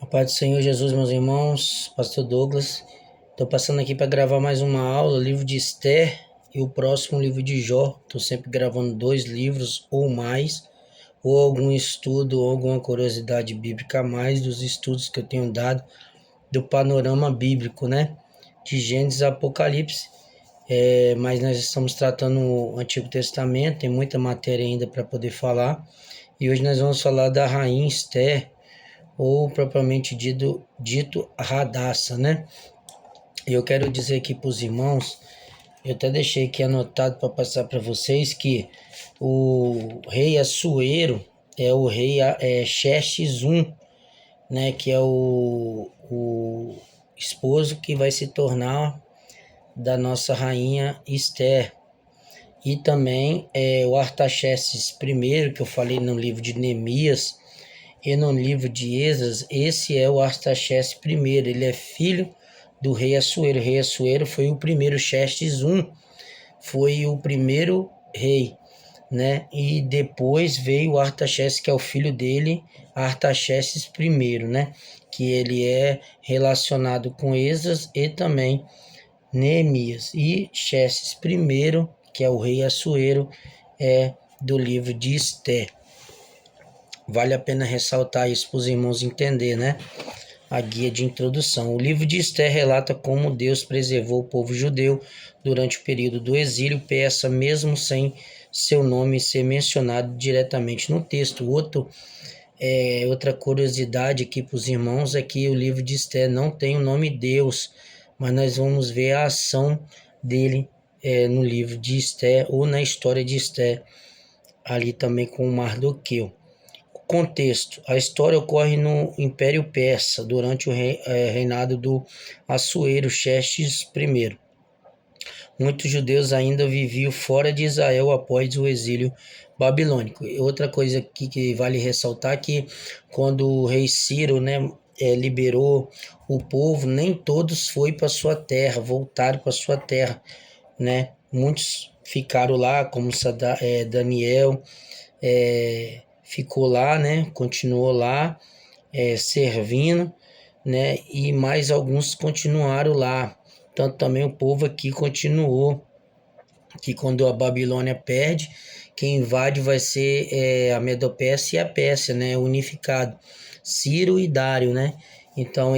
Pai do Senhor Jesus, meus irmãos, Pastor Douglas, estou passando aqui para gravar mais uma aula, livro de Esther e o próximo livro de Jó. Estou sempre gravando 2 livros ou mais, ou algum estudo ou alguma curiosidade bíblica a mais dos estudos que eu tenho dado do panorama bíblico, né? De Gênesis a Apocalipse. Mas nós estamos tratando o Antigo Testamento, tem muita matéria ainda para poder falar. E hoje nós vamos falar da rainha Esther, ou propriamente dito Radassa, né? E eu quero dizer aqui para os irmãos, eu até deixei aqui anotado para passar para vocês, que o rei Assuero é o rei Xerxes I, né? Que é o esposo que vai se tornar da nossa rainha Esther. E também o Artaxerxes I, que eu falei no livro de Neemias, e no livro de Esdras, esse é o Artaxerxes I, ele é filho do rei Assuero. O rei Assuero foi o primeiro, Xerxes I foi o primeiro rei, né? E depois veio o Artaxerxes, que é o filho dele, Artaxerxes I, né? Que ele é relacionado com Esdras e também Neemias. E Xerxes I, que é o rei Assuero, é do livro de Esther. Vale a pena ressaltar isso para os irmãos entender, né? A guia de introdução. O livro de Esther relata como Deus preservou o povo judeu durante o período do exílio persa, mesmo sem seu nome ser mencionado diretamente no texto. Outra curiosidade aqui para os irmãos é que o livro de Esther não tem o nome Deus, mas nós vamos ver a ação dele no livro de Esther ou na história de Esther, ali também com o Mardoqueu. Contexto: a história ocorre no Império Persa, durante o reinado do Assuero Xerxes I. Muitos judeus ainda viviam fora de Israel após o exílio babilônico. E outra coisa aqui que vale ressaltar é que quando o rei Ciro, né, liberou o povo, nem todos foram para sua terra, voltaram para sua terra, né? Muitos ficaram lá, como Daniel, ficou lá, né? Continuou lá, servindo, né? E mais alguns continuaram lá. Tanto também o povo aqui continuou, que quando a Babilônia perde, quem invade vai ser a Medopécia e a Pérsia, né? Unificado, Ciro e Dário, né? Então,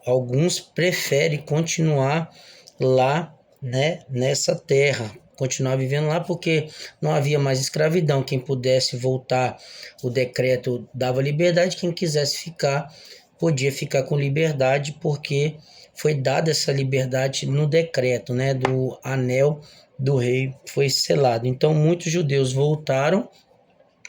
alguns preferem continuar lá, né? Nessa terra, continuar vivendo lá, porque não havia mais escravidão. Quem pudesse voltar, o decreto dava liberdade, quem quisesse ficar, podia ficar com liberdade, porque foi dada essa liberdade no decreto, né, do anel do rei, foi selado. Então muitos judeus voltaram,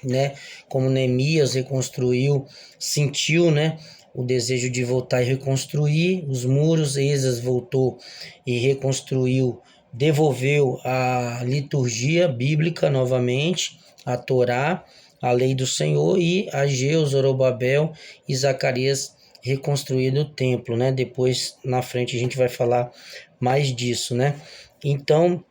né, como Neemias reconstruiu, sentiu, né, o desejo de voltar e reconstruir os muros. Esdras voltou e reconstruiu, devolveu a liturgia bíblica novamente, a Torá, a lei do Senhor, e Ageu, Zorobabel e Zacarias reconstruído o templo, né? Depois, na frente, a gente vai falar mais disso, né? Então,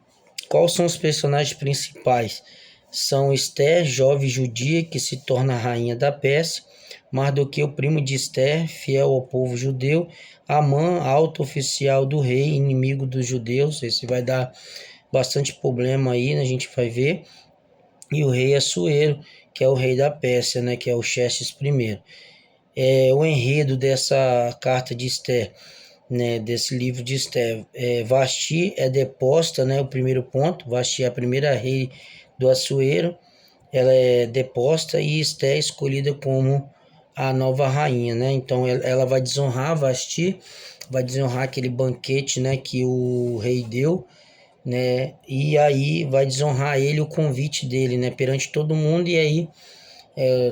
quais são os personagens principais? São Esther, jovem judia que se torna rainha da Pérsia; Mardoqueu, primo de Esther, fiel ao povo judeu; Amã, alto oficial do rei, inimigo dos judeus. Esse vai dar bastante problema aí, né? A gente vai ver. E o rei Assuero, que é o rei da Pérsia, né? Que é o Xerxes I. O enredo dessa carta de Esther, né, desse livro de Esther, Vasti é deposta, né, o primeiro ponto. Vasti é a primeira rei do Assuero, ela é deposta, e Esther é escolhida como a nova rainha, né? Então ela vai desonrar Vasti, vai desonrar aquele banquete, né, que o rei deu, né? E aí vai desonrar ele, o convite dele, né, perante todo mundo. E aí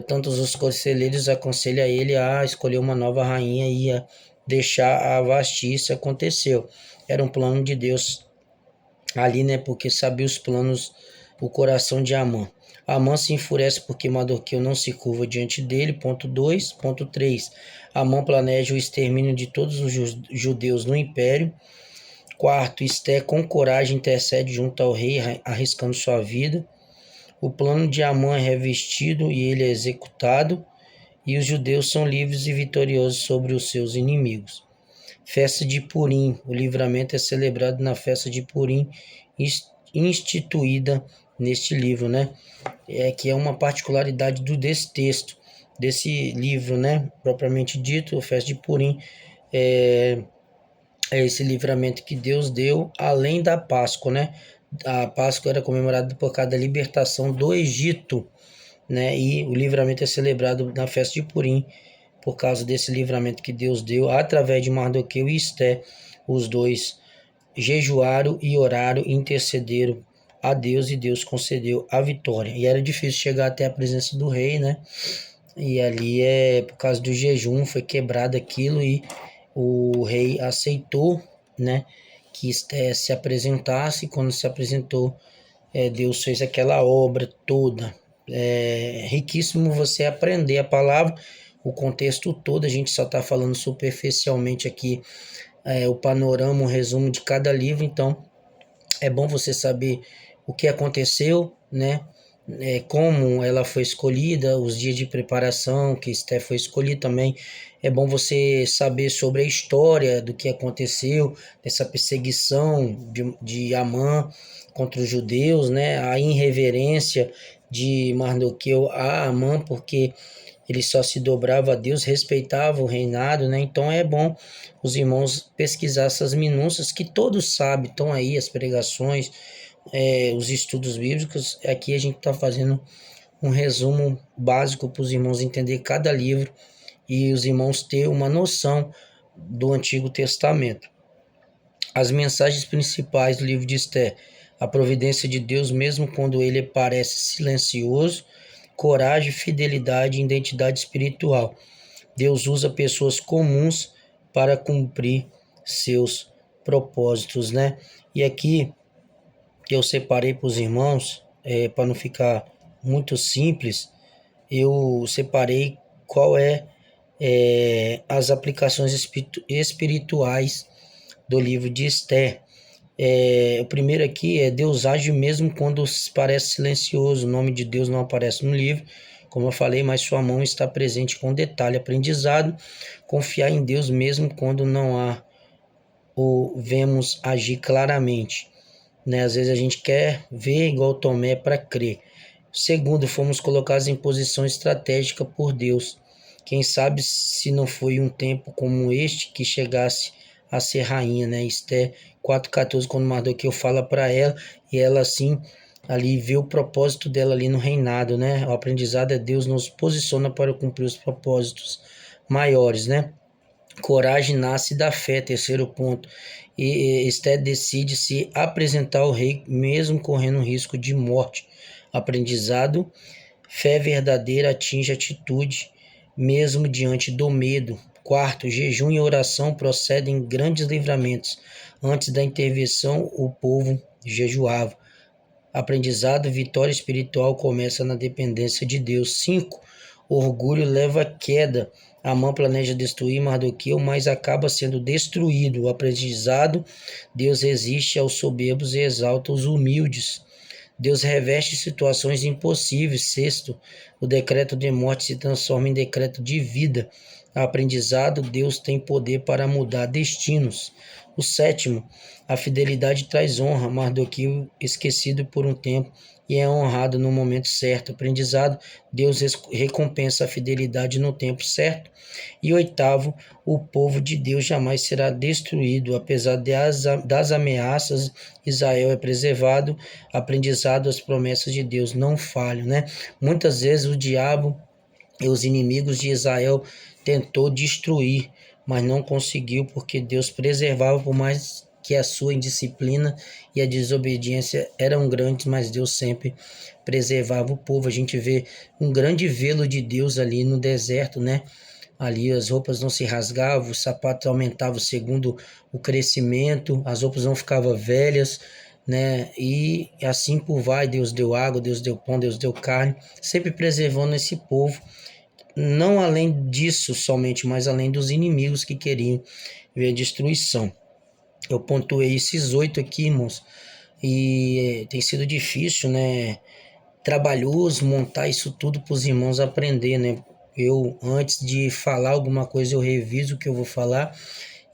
tantos os conselheiros aconselham ele a escolher uma nova rainha e a deixar a Vasti. Isso aconteceu. Era um plano de Deus ali, né? Porque sabia os planos, o coração de Amã. Amã se enfurece porque Mardoqueu não se curva diante dele. Ponto 2. Ponto 3. Amã planeja o extermínio de todos os judeus no império. Quarto, Esther com coragem intercede junto ao rei, arriscando sua vida. O plano de Amã é revestido e ele é executado. e os judeus são livres e vitoriosos sobre os seus inimigos. Festa de Purim. O livramento é celebrado na festa de Purim, instituída neste livro, né? Que é uma particularidade desse texto, desse livro, né? Propriamente dito, a festa de Purim é esse livramento que Deus deu além da Páscoa, né? A Páscoa era comemorada por causa da libertação do Egito, né? E o livramento é celebrado na festa de Purim por causa desse livramento que Deus deu através de Mardoqueu e Esté. Os dois jejuaram e oraram e intercederam a Deus e Deus concedeu a vitória. E era difícil chegar até a presença do rei, né? E ali por causa do jejum, foi quebrado aquilo e o rei aceitou, né? Que Esté se apresentasse. E quando se apresentou, Deus fez aquela obra toda. É riquíssimo você aprender a palavra, o contexto todo. A gente só está falando superficialmente aqui o panorama, o resumo de cada livro. Então é bom você saber o que aconteceu, né? Como ela foi escolhida, os dias de preparação que Esté foi escolhida também. É bom você saber sobre a história do que aconteceu, dessa perseguição de Amã contra os judeus, né? A irreverência de Mardoqueu a Amã, porque ele só se dobrava a Deus, respeitava o reinado, né? Então é bom os irmãos pesquisar essas minúcias que todos sabem, estão aí as pregações, os estudos bíblicos. Aqui a gente está fazendo um resumo básico para os irmãos entender cada livro e os irmãos ter uma noção do Antigo Testamento. As mensagens principais do livro de Esté: a providência de Deus mesmo quando ele parece silencioso, coragem, fidelidade e identidade espiritual. Deus usa pessoas comuns para cumprir seus propósitos, né? E aqui eu separei para os irmãos, para não ficar muito simples, eu separei qual as aplicações espirituais do livro de Esté. O primeiro aqui é: Deus age mesmo quando parece silencioso. O nome de Deus não aparece no livro, como eu falei, mas sua mão está presente com detalhe. Aprendizado: confiar em Deus mesmo quando não há ou vemos agir claramente, né? Às vezes a gente quer ver igual Tomé para crer. Segundo, fomos colocados em posição estratégica por Deus. Quem sabe se não foi um tempo como este que chegasse a ser rainha, né? Esté 4,14, quando Mardoqueu fala para ela, e ela assim ali vê o propósito dela ali no reinado, né? O aprendizado é: Deus nos posiciona para cumprir os propósitos maiores, né? Coragem nasce da fé, terceiro ponto. E Esté decide se apresentar ao rei, mesmo correndo risco de morte. Aprendizado: fé verdadeira atinge atitude, mesmo diante do medo. Quarto, jejum e oração procedem grandes livramentos. Antes da intervenção, o povo jejuava. Aprendizado: vitória espiritual começa na dependência de Deus. 5. Orgulho leva à queda. Amã planeja destruir Mardoqueu, mas acaba sendo destruído. O aprendizado: Deus resiste aos soberbos e exalta os humildes. Deus reveste situações impossíveis. 6. O decreto de morte se transforma em decreto de vida. Aprendizado: Deus tem poder para mudar destinos. O 7. A fidelidade traz honra. Mardoqueu esquecido por um tempo e é honrado no momento certo. Aprendizado: Deus recompensa a fidelidade no tempo certo. E 8. O povo de Deus jamais será destruído. Apesar das ameaças, Israel é preservado. Aprendizado: as promessas de Deus não falham, né? Muitas vezes o diabo e os inimigos de Israel tentou destruir, mas não conseguiu, porque Deus preservava, por mais que a sua indisciplina e a desobediência eram grandes, mas Deus sempre preservava o povo. A gente vê um grande velo de Deus ali no deserto, né? Ali as roupas não se rasgavam, os sapatos aumentavam segundo o crescimento, as roupas não ficavam velhas, né? E assim por vai, Deus deu água, Deus deu pão, Deus deu carne, sempre preservando esse povo. Não além disso somente, mas além dos inimigos que queriam ver a destruição. Eu pontuei esses 8 aqui, irmãos, e tem sido difícil, né? Trabalhoso montar isso tudo para os irmãos aprender, né? Eu, antes de falar alguma coisa, eu reviso o que eu vou falar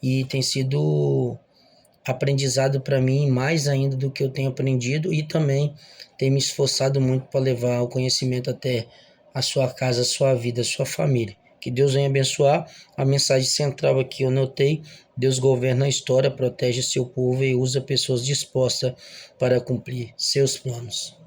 e tem sido aprendizado para mim mais ainda do que eu tenho aprendido e também tenho me esforçado muito para levar o conhecimento até a sua casa, a sua vida, a sua família. Que Deus venha abençoar. A mensagem central aqui eu notei: Deus governa a história, protege seu povo e usa pessoas dispostas para cumprir seus planos.